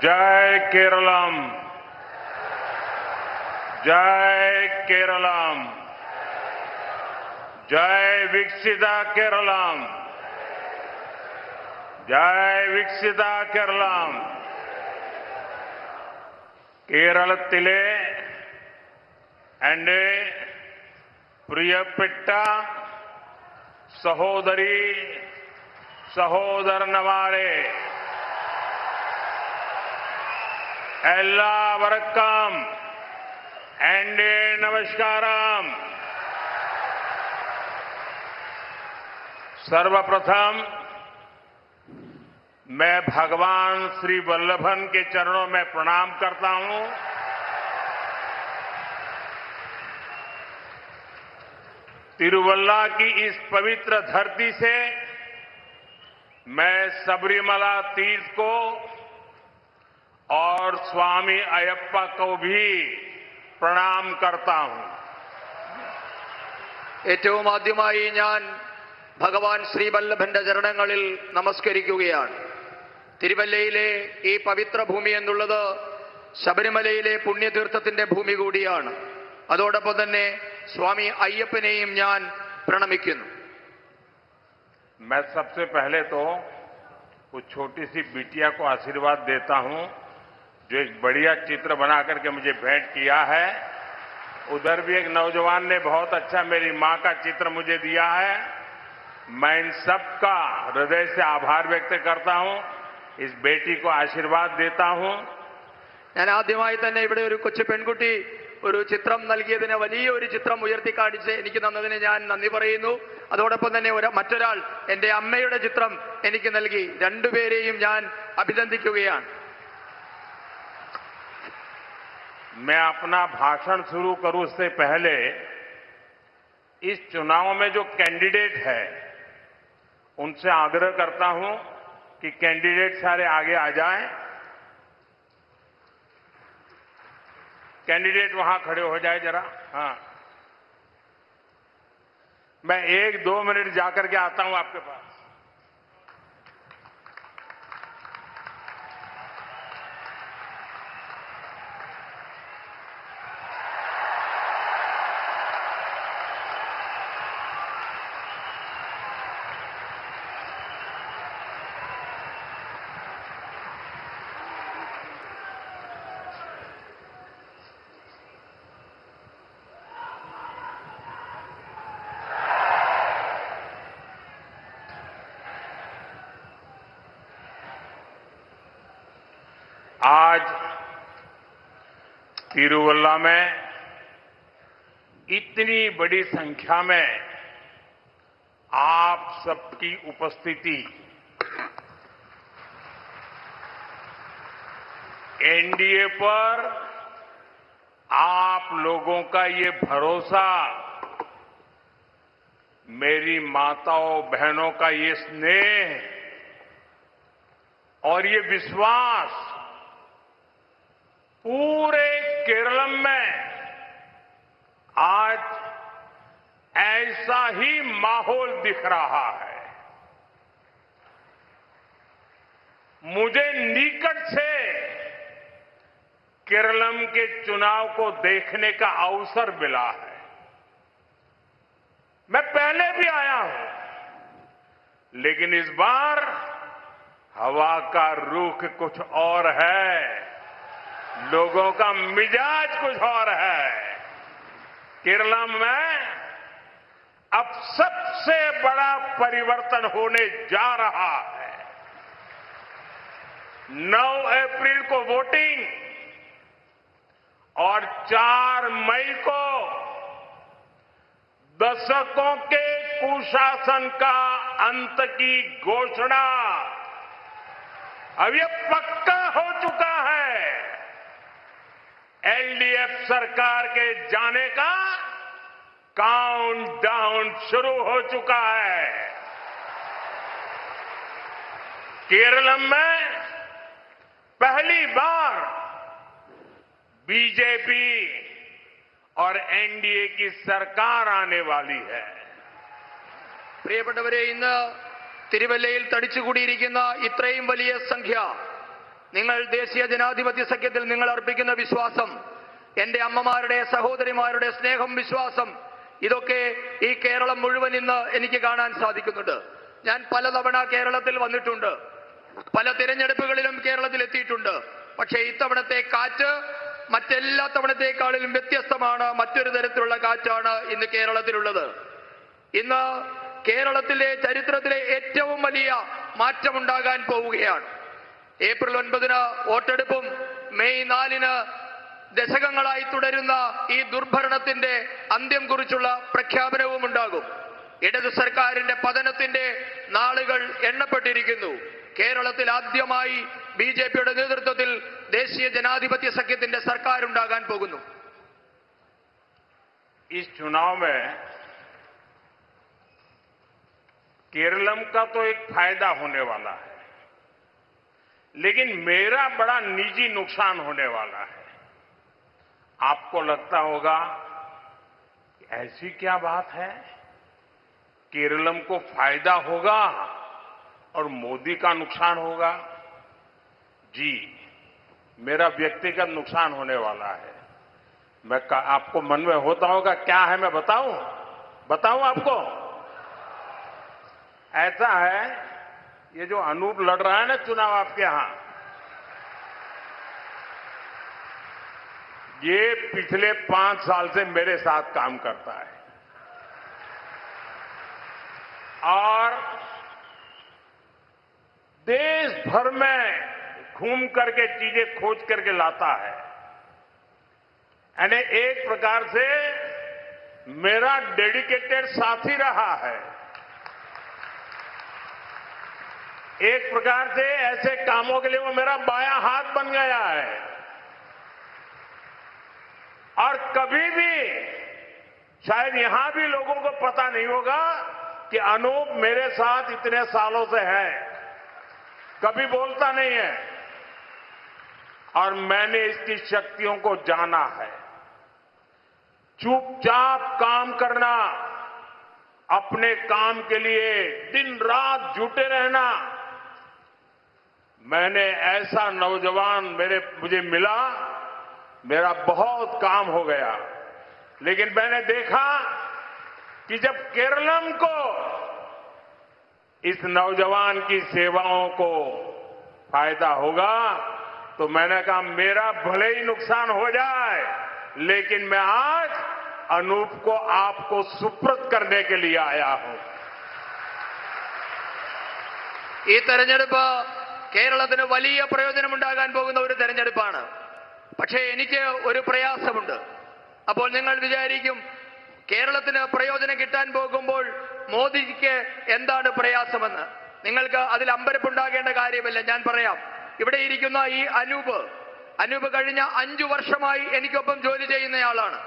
जय केरलम, जय केरलम, जय विकसिता केरलम, जय विकसिता केरलम. കേരളത്തിലെ എന്റെ പ്രിയപ്പെട്ട സഹോദരി സഹോദരന്മാരെ, എല്ലാവർക്കും എന്റെ നമസ്കാരം. सर्वप्रथम मैं भगवान श्री वल्लभन के चरणों में प्रणाम करता हूं. तिरुवल्ला की इस पवित्र धरती से मैं सबरीमला तीर्थ को और स्वामी अयप्पा को भी प्रणाम करता हूं. ഏറ്റവും ആദ്യമായി ഞാൻ ഭഗവാൻ ശ്രീവല്ലഭന്റെ ചരണങ്ങളിൽ നമസ്കരിക്കുകയാണ്. തിരുവല്ലയിലെ ഈ പവിത്ര ഭൂമി എന്നുള്ളത് ശബരിമലയിലെ പുണ്യതീർത്ഥത്തിന്റെ ഭൂമി കൂടിയാണ്. അതോടൊപ്പം തന്നെ സ്വാമി അയ്യപ്പനെയും ഞാൻ പ്രണമിക്കുന്നു. मैं सबसे पहले तो उस छोटी सी बिटिया को आशीर्वाद देता हूं जो एक बढ़िया चित्र बना करके मुझे भेंट किया है. उधर भी एक नौजवान ने बहुत अच्छा मेरी मां का चित्र मुझे दिया है. मैं इन सबका हृदय से आभार व्यक्त करता हूं. इस बेटी को आशीर्वाद देता हूं. ഞാൻ ആദ്യമായി തന്നെ ഇവിടെ ഒരു കൊച്ചു പെൺകുട്ടി ഒരു ചിത്രം നൽകിയതിന് വലിയ ഒരു ചിത്രം ഉയർത്തിക്കാണിച്ച് എനിക്ക് തന്നതിന് ഞാൻ നന്ദി പറയുന്നു. അതോടൊപ്പം തന്നെ മറ്റൊരാൾ എന്റെ അമ്മയുടെ ചിത്രം എനിക്ക് നൽകി. രണ്ടുപേരെയും ഞാൻ അഭിനന്ദിക്കുകയാണ്. मैं अपना भाषण शुरू करूं उससे पहले इस चुनाव में जो कैंडिडेट है उनसे आग्रह करता हूं कि कैंडिडेट सारे आगे आ जाएं. कैंडिडेट वहां खड़े हो जाए जरा. हाँ, मैं 1-2 मिनट जाकर के आता हूं आपके पास. आज तिरुवल्ला में इतनी बड़ी संख्या में आप सबकी उपस्थिति एनडीए पर आप लोगों का ये भरोसा, मेरी माताओं बहनों का ये स्नेह और ये विश्वास पूरे केरलम में आज ऐसा ही माहौल दिख रहा है. मुझे निकट से केरलम के चुनाव को देखने का अवसर मिला है. मैं पहले भी आया हूं, लेकिन इस बार हवा का रुख कुछ और है, लोगों का मिजाज कुछ और है. केरला में अब सबसे बड़ा परिवर्तन होने जा रहा है. 9 अप्रैल को वोटिंग और 4 मई को दशकों के कुशासन का अंत की घोषणा अब यह पक्का हो चुका है. एलडीएफ सरकार के जाने का काउंटडाउन शुरू हो चुका है. केरलम में पहली बार बीजेपी और एनडीए की सरकार आने वाली है. പ്രിയപ്പെട്ടവരെ, ഇന്ന് തിരുവല്ലയിൽ തടിച്ചുകൂടിയിരിക്കുന്ന ഇത്രയും വലിയ സംഖ്യ നിങ്ങൾ ദേശീയ ജനാധിപത്യ സഖ്യത്തിൽ നിങ്ങൾ അർപ്പിക്കുന്ന വിശ്വാസം, എന്റെ അമ്മമാരുടെ സഹോദരിമാരുടെ സ്നേഹം, വിശ്വാസം, ഇതൊക്കെ ഈ കേരളം മുഴുവൻ ഇന്ന് എനിക്ക് കാണാൻ സാധിക്കുന്നുണ്ട്. ഞാൻ പലതവണ കേരളത്തിൽ വന്നിട്ടുണ്ട്, പല തിരഞ്ഞെടുപ്പുകളിലും കേരളത്തിൽ എത്തിയിട്ടുണ്ട്. പക്ഷേ ഇത്തവണത്തെ കാറ്റ് മറ്റെല്ലാ തവണത്തേക്കാളിലും വ്യത്യസ്തമാണ്. മറ്റൊരു തരത്തിലുള്ള കാറ്റാണ് ഇന്ന് കേരളത്തിലുള്ളത്. ഇന്ന് കേരളത്തിലെ ചരിത്രത്തിലെ ഏറ്റവും വലിയ മാറ്റമുണ്ടാകാൻ പോവുകയാണ്. ഏപ്രിൽ 9 വോട്ടെടുപ്പും മെയ് 4 ദശകങ്ങളായി തുടരുന്ന ഈ ദുർഭരണത്തിന്റെ അന്ത്യം കുറിച്ചുള്ള പ്രഖ്യാപനവും ഉണ്ടാകും. ഇടതു സർക്കാരിന്റെ പതനത്തിന്റെ നാളുകൾ എണ്ണപ്പെട്ടിരിക്കുന്നു. കേരളത്തിൽ ആദ്യമായി ബിജെപിയുടെ നേതൃത്വത്തിൽ ദേശീയ ജനാധിപത്യ സഖ്യത്തിന്റെ സർക്കാർ ഉണ്ടാകാൻ പോകുന്നു. इस चुनाव में केरलम का तो एक फायदा होने वाला है, लेकिन मेरा बड़ा निजी नुकसान होने वाला है। आपको लगता होगा कि ऐसी क्या बात है, केरलम को फायदा होगा और मोदी का नुकसान होगा? जी, मेरा व्यक्तिगत नुकसान होने वाला है। आपको मन में होता होगा क्या है, मैं बताऊं आपको? ऐसा है, ये जो अनूप लड़ रहा है ना चुनाव आपके यहां, ये पिछले 5 साल से मेरे साथ काम करता है और देश भर में घूम करके चीजें खोज करके लाता है। यानी एक प्रकार से मेरा डेडिकेटेड साथी रहा है। एक प्रकार से ऐसे कामों के लिए वो मेरा बायां हाथ बन गया है। और कभी भी शायद यहां भी लोगों को पता नहीं होगा कि अनूप मेरे साथ इतने सालों से है, कभी बोलता नहीं है और मैंने इसकी शक्तियों को जाना है। चुपचाप काम करना, अपने काम के लिए दिन रात जुटे रहना। मैंने ऐसा नौजवान मुझे मिला, मेरा बहुत काम हो गया। लेकिन मैंने देखा कि जब केरलम को इस नौजवान की सेवाओं को फायदा होगा तो मैंने कहा मेरा भले ही नुकसान हो जाए, लेकिन मैं आज अनूप को आपको सुपुर्द करने के लिए आया हूं। ഈ തെരഞ്ഞെടുപ്പ് കേരളത്തിന് വലിയ പ്രയോജനമുണ്ടാകാൻ പോകുന്ന ഒരു തെരഞ്ഞെടുപ്പാണ്. പക്ഷേ എനിക്ക് ഒരു പ്രയാസമുണ്ട്. അപ്പോൾ നിങ്ങൾ വിചാരിക്കും കേരളത്തിന് പ്രയോജനം കിട്ടാൻ പോകുമ്പോൾ മോദിക്ക് എന്താണ് പ്രയാസമെന്ന്. നിങ്ങൾക്ക് അതിൽ അമ്പരപ്പുണ്ടാകേണ്ട കാര്യമില്ല. ഞാൻ പറയാം. ഇവിടെ ഇരിക്കുന്ന ഈ അനൂപ് കഴിഞ്ഞ 5 വർഷമായി എനിക്കൊപ്പം ജോലി ചെയ്യുന്നയാളാണ്.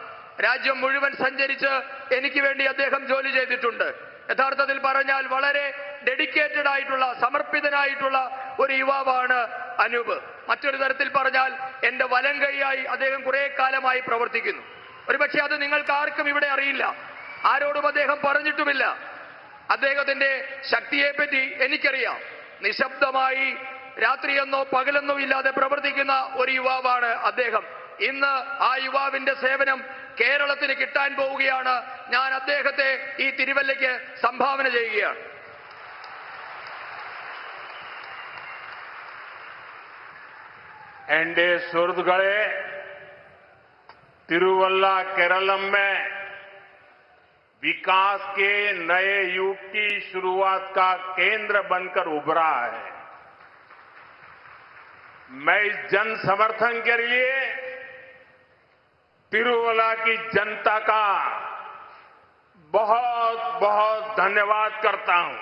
രാജ്യം മുഴുവൻ സഞ്ചരിച്ച് എനിക്ക് വേണ്ടി അദ്ദേഹം ജോലി ചെയ്തിട്ടുണ്ട്. യഥാർത്ഥത്തിൽ പറഞ്ഞാൽ വളരെ ഡെഡിക്കേറ്റഡ് ആയിട്ടുള്ള, സമർപ്പിതനായിട്ടുള്ള ഒരു യുവാവാണ് അനൂപ്. മറ്റൊരു തരത്തിൽ പറഞ്ഞാൽ എന്റെ വലം കൈയായി അദ്ദേഹം കുറെ കാലമായി പ്രവർത്തിക്കുന്നു. ഒരുപക്ഷെ അത് നിങ്ങൾക്ക് ആർക്കും ഇവിടെ അറിയില്ല, ആരോടും അദ്ദേഹം പറഞ്ഞിട്ടുമില്ല. അദ്ദേഹത്തിന്റെ ശക്തിയെപ്പറ്റി എനിക്കറിയാം. നിശബ്ദമായി രാത്രിയെന്നോ പകലെന്നോ ഇല്ലാതെ പ്രവർത്തിക്കുന്ന ഒരു യുവാവാണ് അദ്ദേഹം. ഇന്ന് ആ യുവാവിന്റെ സേവനം കേരളത്തിന് കിട്ടാൻ പോവുകയാണ്. ഞാൻ അദ്ദേഹത്തെ ഈ തിരുവല്ലയ്ക്ക് സംഭാവന ചെയ്യുകയാണ്. एनडे सुरदगढ़े तिरुवल्ला केरलम में विकास के नए युग की शुरुआत का केंद्र बनकर उभरा है। मैं इस जन समर्थन के लिए तिरुवल्ला की जनता का बहुत बहुत धन्यवाद करता हूं।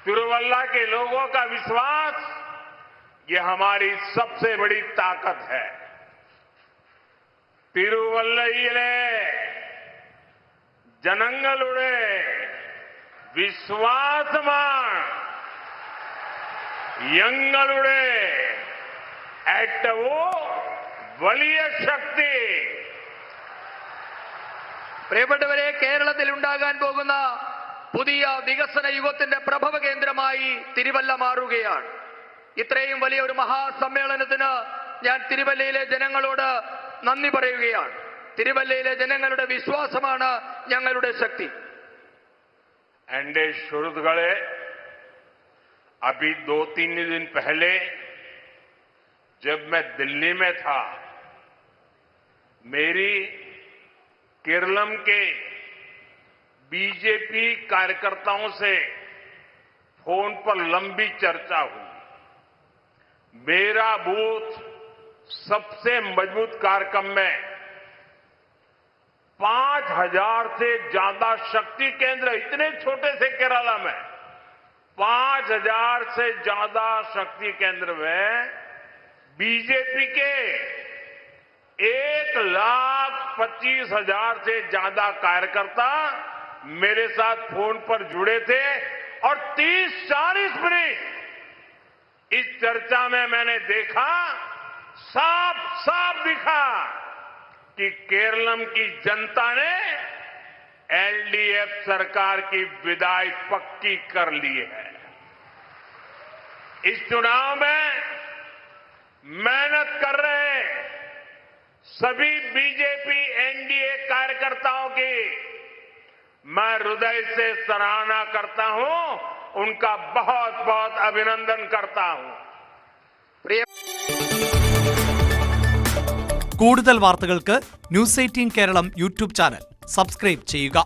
तिरुवल्ला के लोगों का विश्वास ये हमारी सबसे बड़ी ताकत है। तिरुवल्लयिले जनंगलुडे विश्वासमान यंगलुडे ഏറ്റവും വലിയ ശക്തി. പ്രിയപ്പെട്ടവരെ, കേരളത്തിൽ ഉണ്ടാകാൻ പോകുന്ന പുതിയ വികസന യുഗത്തിന്റെ പ്രഭവ കേന്ദ്രമായി തിരുവല്ല മാറുകയാണ്. ഇത്രയും വലിയ ഒരു മഹാസമ്മേളനത്തിന് ഞാൻ തിരുവല്ലയിലെ ജനങ്ങളോട് നന്ദി പറയുകയാണ്. തിരുവല്ലയിലെ ജനങ്ങളുടെ വിശ്വാസമാണ് ഞങ്ങളുടെ ശക്തി. एंडे शुरुगढ़े अभी 2-3 दिन पहले जब मैं दिल्ली में था, मेरी केरलम के बीजेपी कार्यकर्ताओं से फोन पर लंबी चर्चा हुई. मेरा बूथ सबसे मजबूत कार्यक्रम में 5,000 से ज्यादा शक्ति केंद्र, इतने छोटे से केरला में 5,000 से ज्यादा शक्ति केंद्र में बीजेपी के 1,25,000 से ज्यादा कार्यकर्ता मेरे साथ फोन पर जुड़े थे और 30-40 मिनट इस चर्चा में मैंने देखा, साफ साफ दिखा कि केरलम की जनता ने एलडीएफ सरकार की विदाई पक्की कर ली है. इस चुनाव में मेहनत कर रहे सभी बीजेपी एनडीए कार्यकर्ताओं की मैं हृदय से सराहना करता हूं, उनका बहुत बहुत अभिनंदन करता हूं. കൂടുതൽ വാർത്തകൾക്ക് news 18 Keralam YouTube channel subscribe ചെയ്യുക.